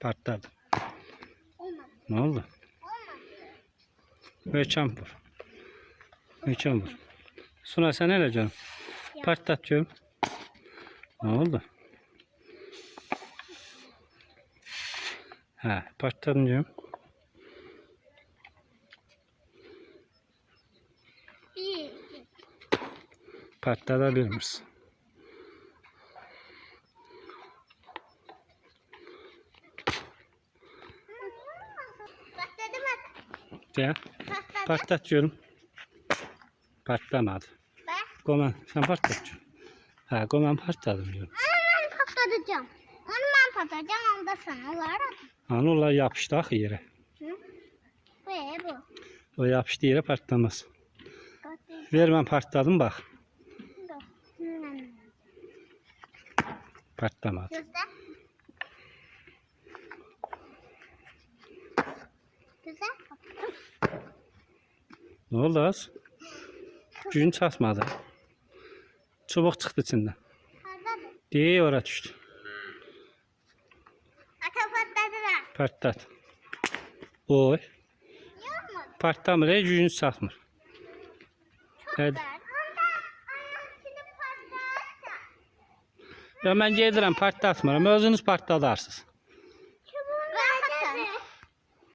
Partladı. Olmadı. Ne oldu? Olmadı. Möhkəm vur. Möhkəm vur. Suna sen elə canım. Partlat diyorum. Ne oldu? Ha, partladım diyorum. Bir. Partlatabilir misin? Patladı mı? Ya, Patladı. partlat diyorum. Patlamadı. Bak. Koman sen partlat diyorum. Ha, koman partladım diyorum. Onu ben patlatacağım. Onu ben patlatacağım. Onu da sana olarak. Hani onlar yapıştı axı yere. Hı? Bu. O yapıştı yere partlamaz. Patlayacağım. Ver ben partladım bak. Hı. Patlamadı. Güzel. Güzel. Ne oldu az? Gücün çatmadı. Çubuk çıktı içinden. Patladı. Diye ora düştü. Ata patladılar. Partlat. Oy. Yok mu? Partlamır, gücünü çatmır. Hadi. Güzel. Onda ayağın içinde patlarsa. Ya ben gedirəm partlatmıram. Özünüz partladarsınız.